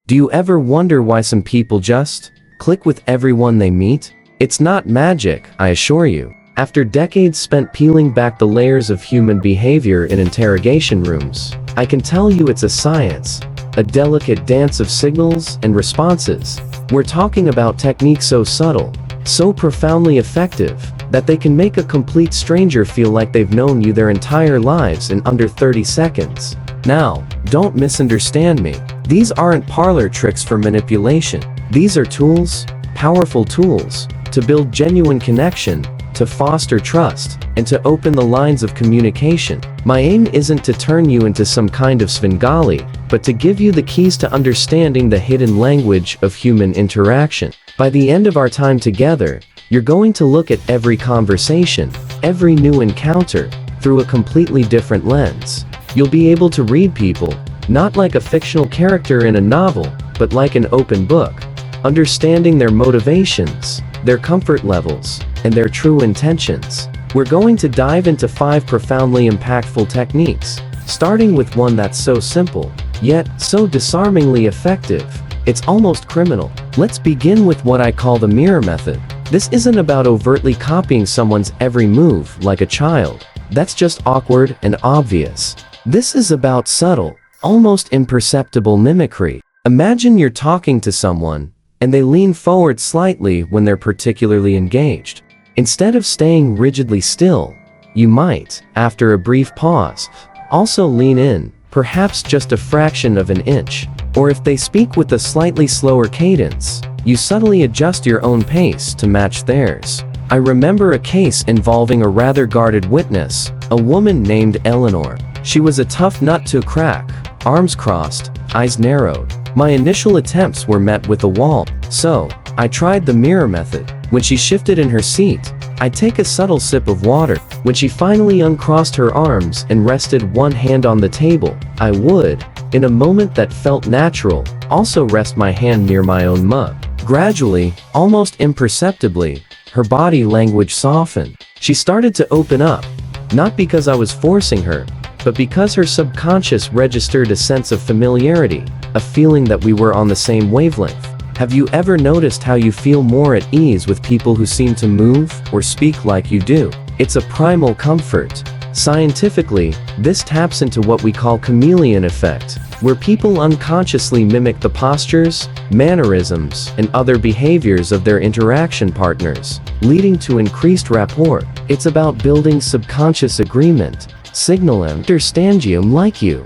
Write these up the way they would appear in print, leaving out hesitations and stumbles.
Do you ever wonder why some people just click with everyone they meet? It's not magic, I assure you. After decades spent peeling back the layers of human behavior in interrogation rooms, I can tell you it's a science, a delicate dance of signals and responses. We're talking about techniques so subtle, so profoundly effective, that they can make a complete stranger feel like they've known you their entire lives in under 30 seconds. Now, don't misunderstand me. These aren't parlor tricks for manipulation. These are tools, powerful tools, to build genuine connection, to foster trust, and to open the lines of communication. My aim isn't to turn you into some kind of Svengali, but to give you the keys to understanding the hidden language of human interaction. By the end of our time together, you're going to look at every conversation, every new encounter, through a completely different lens. You'll be able to read people, not like a fictional character in a novel, but like an open book, understanding their motivations, their comfort levels, and their true intentions. We're going to dive into 5 profoundly impactful techniques, starting with one that's so simple, yet so disarmingly effective, it's almost criminal. Let's begin with what I call the mirror method. This isn't about overtly copying someone's every move like a child. That's just awkward and obvious. This is about subtle, almost imperceptible mimicry. Imagine you're talking to someone, and they lean forward slightly when they're particularly engaged. Instead of staying rigidly still, you might, after a brief pause, also lean in, perhaps just a fraction of an inch. Or if they speak with a slightly slower cadence, you subtly adjust your own pace to match theirs. I remember a case involving a rather guarded witness, a woman named Eleanor. She was a tough nut to crack, arms crossed, eyes narrowed. My initial attempts were met with a wall, so I tried the mirror method. When she shifted in her seat, I'd take a subtle sip of water. When she finally uncrossed her arms and rested one hand on the table, I would, in a moment that felt natural, also rest my hand near my own mug. Gradually, almost imperceptibly, her body language softened. She started to open up, not because I was forcing her, but because her subconscious registered a sense of familiarity, a feeling that we were on the same wavelength. Have you ever noticed how you feel more at ease with people who seem to move or speak like you do? It's a primal comfort. Scientifically, this taps into what we call chameleon effect, where people unconsciously mimic the postures, mannerisms, and other behaviors of their interaction partners, leading to increased rapport. It's about building subconscious agreement, signaling understand you like you,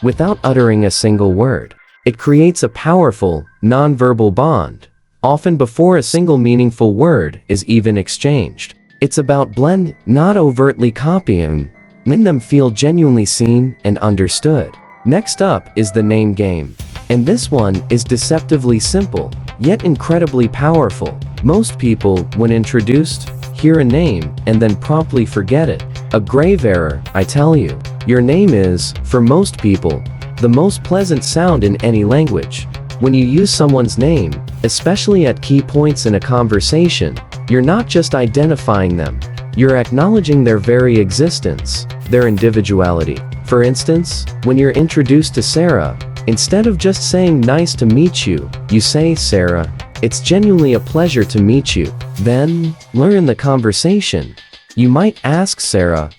without uttering a single word. It creates a powerful, nonverbal bond, often before a single meaningful word is even exchanged. It's about blend, not overtly copying, making them feel genuinely seen and understood. Next up is the name game. And this one is deceptively simple, yet incredibly powerful. Most people, when introduced, hear a name and then promptly forget it. A grave error, I tell you. Your name is, for most people, the most pleasant sound in any language. When you use someone's name, especially at key points in a conversation, you're not just identifying them, you're acknowledging their very existence, their individuality. For instance, when you're introduced to Sarah, instead of just saying nice to meet you, you say, Sarah, it's genuinely a pleasure to meet you. Then, learn the conversation. You might ask Sarah,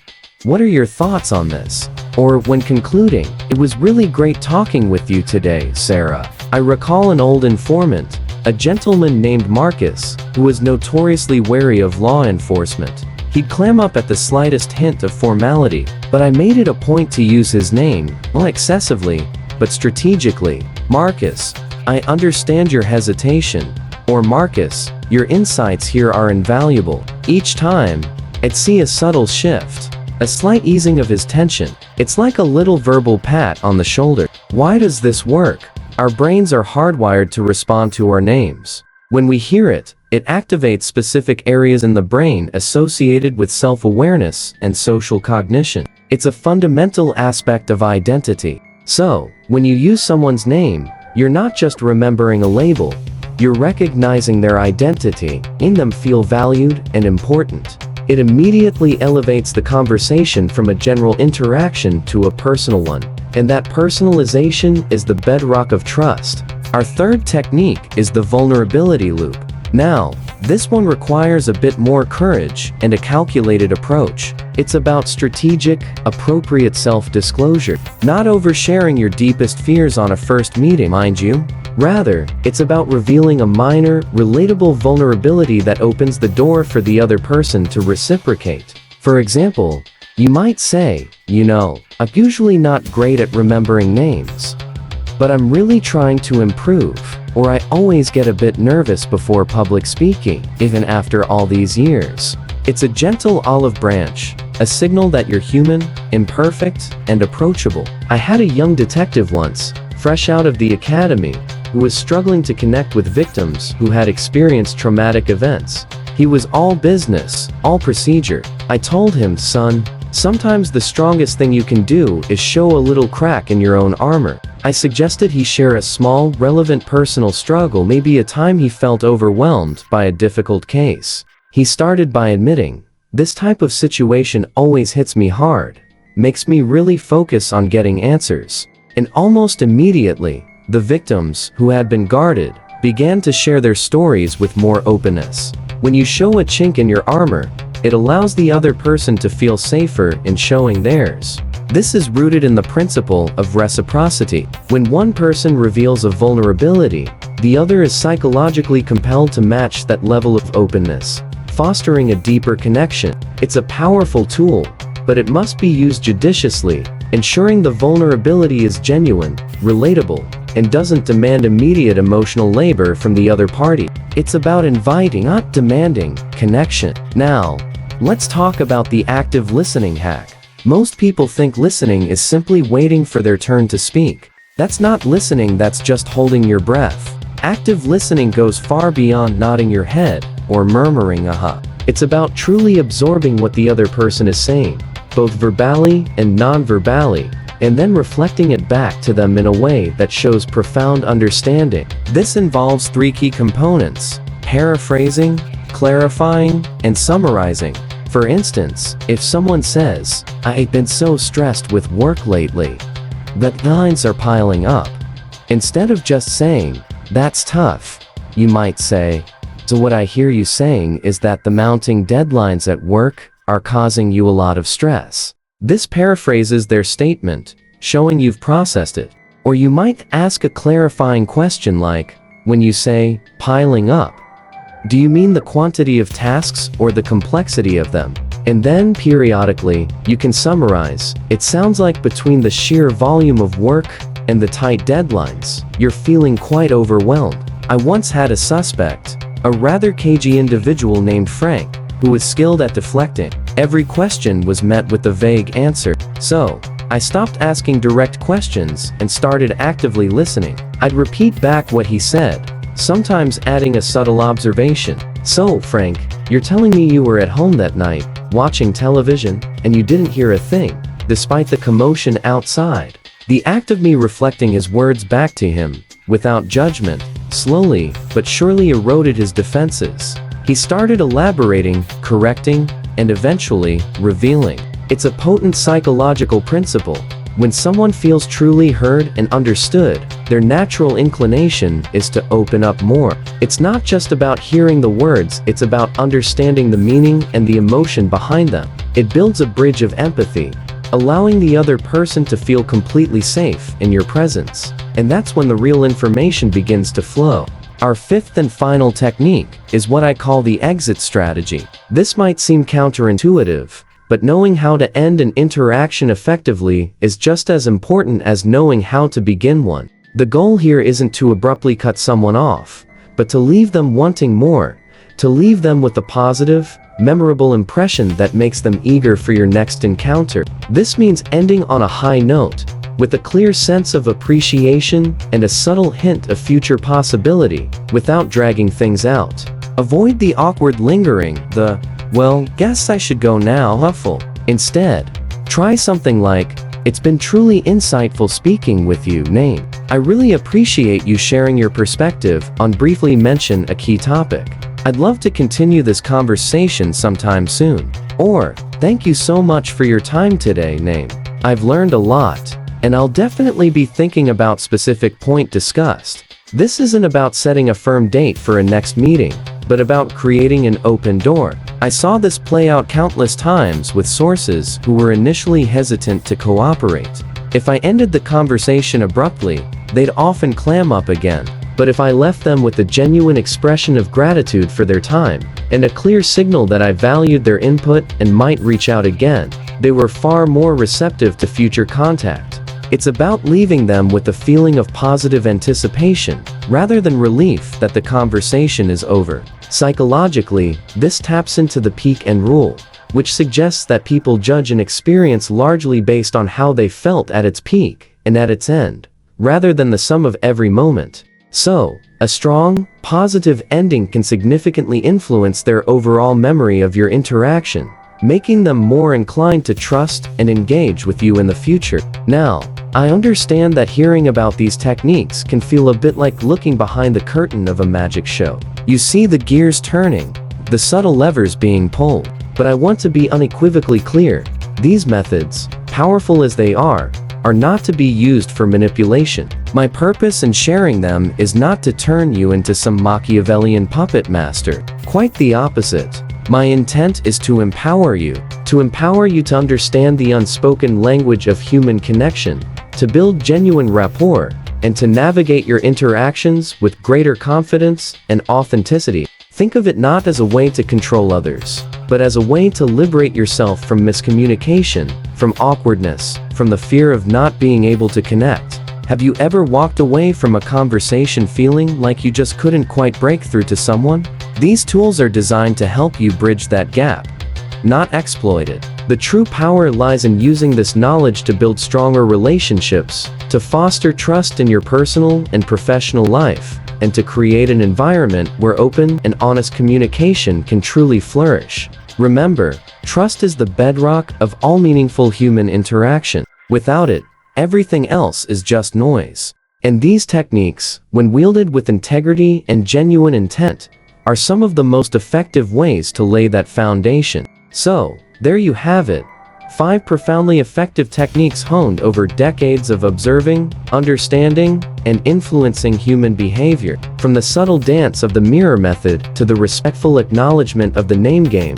what are your thoughts on this? Or when concluding, it was really great talking with you today, Sarah. I recall an old informant, a gentleman named Marcus, who was notoriously wary of law enforcement. He'd clam up at the slightest hint of formality, but I made it a point to use his name, not excessively, but strategically. Marcus, I understand your hesitation. Or Marcus, your insights here are invaluable. Each time, I'd see a subtle shift, a slight easing of his tension. It's like a little verbal pat on the shoulder. Why does this work? Our brains are hardwired to respond to our names. When we hear it, it activates specific areas in the brain associated with self-awareness and social cognition. It's a fundamental aspect of identity. So, when you use someone's name, you're not just remembering a label, you're recognizing their identity, making them feel valued and important. It immediately elevates the conversation from a general interaction to a personal one. And that personalization is the bedrock of trust. Our third technique is the vulnerability loop. Now, this one requires a bit more courage and a calculated approach. It's about strategic, appropriate self-disclosure, not oversharing your deepest fears on a first meeting, mind you. Rather, it's about revealing a minor, relatable vulnerability that opens the door for the other person to reciprocate. For example, you might say, I'm usually not great at remembering names, but I'm really trying to improve, or I always get a bit nervous before public speaking, even after all these years. It's a gentle olive branch, a signal that you're human, imperfect, and approachable. I had a young detective once, fresh out of the academy, who was struggling to connect with victims who had experienced traumatic events. He was all business, all procedure. I told him, son, sometimes the strongest thing you can do is show a little crack in your own armor. I suggested he share a small, relevant personal struggle, maybe a time he felt overwhelmed by a difficult case. He started by admitting, this type of situation always hits me hard, makes me really focus on getting answers. And almost immediately, the victims, who had been guarded, began to share their stories with more openness. When you show a chink in your armor, it allows the other person to feel safer in showing theirs. This is rooted in the principle of reciprocity. When one person reveals a vulnerability, the other is psychologically compelled to match that level of openness, fostering a deeper connection. It's a powerful tool, but it must be used judiciously, ensuring the vulnerability is genuine, relatable, and doesn't demand immediate emotional labor from the other party. It's about inviting, not demanding, connection. Now, let's talk about the active listening hack. Most people think listening is simply waiting for their turn to speak. That's not listening, that's just holding your breath. Active listening goes far beyond nodding your head or murmuring aha. It's about truly absorbing what the other person is saying, both verbally and non-verbally, and then reflecting it back to them in a way that shows profound understanding. This involves three key components: paraphrasing, clarifying, and summarizing. For instance, if someone says, "I've been so stressed with work lately that lines are piling up," instead of just saying, "That's tough," you might say, "So what I hear you saying is that the mounting deadlines at work are causing you a lot of stress." This paraphrases their statement, showing you've processed it. Or you might ask a clarifying question like, when you say, "piling up," do you mean the quantity of tasks or the complexity of them? And then periodically, you can summarize. It sounds like between the sheer volume of work and the tight deadlines, you're feeling quite overwhelmed. I once had a suspect, a rather cagey individual named Frank, who was skilled at deflecting. Every question was met with a vague answer. So, I stopped asking direct questions and started actively listening. I'd repeat back what he said, sometimes adding a subtle observation. "So, Frank, you're telling me you were at home that night, watching television, and you didn't hear a thing, despite the commotion outside?" The act of me reflecting his words back to him, without judgment, slowly but surely eroded his defenses. He started elaborating, correcting, and eventually, revealing. It's a potent psychological principle. When someone feels truly heard and understood, their natural inclination is to open up more. It's not just about hearing the words, it's about understanding the meaning and the emotion behind them. It builds a bridge of empathy, allowing the other person to feel completely safe in your presence. And that's when the real information begins to flow. Our fifth and final technique is what I call the exit strategy. This might seem counterintuitive, but knowing how to end an interaction effectively is just as important as knowing how to begin one. The goal here isn't to abruptly cut someone off, but to leave them wanting more, to leave them with a positive, memorable impression that makes them eager for your next encounter. This means ending on a high note, with a clear sense of appreciation and a subtle hint of future possibility, without dragging things out. Avoid the awkward lingering, the, "well, guess I should go now" huffle. Instead, try something like, "It's been truly insightful speaking with you, name. I really appreciate you sharing your perspective on," briefly mention a key topic. "I'd love to continue this conversation sometime soon." Or, "Thank you so much for your time today, name. I've learned a lot, and I'll definitely be thinking about specific point discussed." This isn't about setting a firm date for a next meeting, but about creating an open door. I saw this play out countless times with sources who were initially hesitant to cooperate. If I ended the conversation abruptly, they'd often clam up again. But if I left them with a genuine expression of gratitude for their time, and a clear signal that I valued their input and might reach out again, they were far more receptive to future contact. It's about leaving them with a feeling of positive anticipation, rather than relief that the conversation is over. Psychologically, this taps into the peak end rule, which suggests that people judge an experience largely based on how they felt at its peak and at its end, rather than the sum of every moment. So, a strong, positive ending can significantly influence their overall memory of your interaction, making them more inclined to trust and engage with you in the future. Now, I understand that hearing about these techniques can feel a bit like looking behind the curtain of a magic show. You see the gears turning, the subtle levers being pulled. But I want to be unequivocally clear, these methods, powerful as they are not to be used for manipulation. My purpose in sharing them is not to turn you into some Machiavellian puppet master. Quite the opposite. My intent is to empower you to understand the unspoken language of human connection, to build genuine rapport, and to navigate your interactions with greater confidence and authenticity. Think of it not as a way to control others, but as a way to liberate yourself from miscommunication, from awkwardness, from the fear of not being able to connect. Have you ever walked away from a conversation feeling like you just couldn't quite break through to someone? These tools are designed to help you bridge that gap, not exploit it. The true power lies in using this knowledge to build stronger relationships, to foster trust in your personal and professional life, and to create an environment where open and honest communication can truly flourish. Remember, trust is the bedrock of all meaningful human interaction. Without it, everything else is just noise. And these techniques, when wielded with integrity and genuine intent, are some of the most effective ways to lay that foundation. So, there you have it. 5 profoundly effective techniques honed over decades of observing, understanding, and influencing human behavior. From the subtle dance of the mirror method to the respectful acknowledgement of the name game,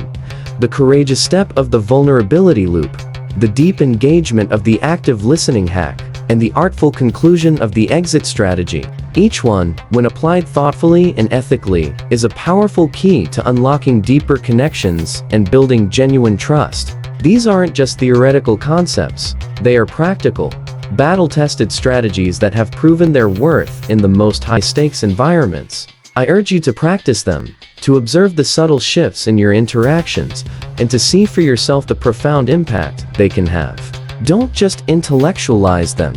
the courageous step of the vulnerability loop, the deep engagement of the active listening hack, and the artful conclusion of the exit strategy. Each one, when applied thoughtfully and ethically, is a powerful key to unlocking deeper connections and building genuine trust. These aren't just theoretical concepts, they are practical, battle-tested strategies that have proven their worth in the most high-stakes environments. I urge you to practice them, to observe the subtle shifts in your interactions, and to see for yourself the profound impact they can have. Don't just intellectualize them,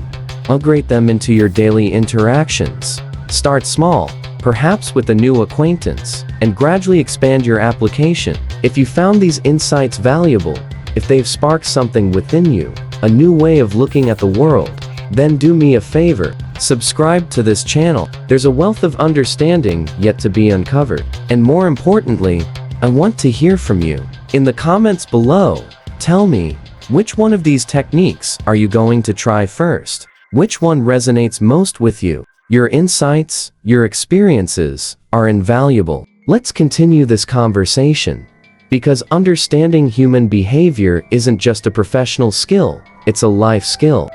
integrate them into your daily interactions. Start small, perhaps with a new acquaintance, and gradually expand your application. If you found these insights valuable, if they've sparked something within you, a new way of looking at the world, then do me a favor, subscribe to this channel. There's a wealth of understanding yet to be uncovered. And more importantly, I want to hear from you. In the comments below, tell me, which one of these techniques are you going to try first? Which one resonates most with you? Your insights, your experiences, are invaluable. Let's continue this conversation. Because understanding human behavior isn't just a professional skill, it's a life skill.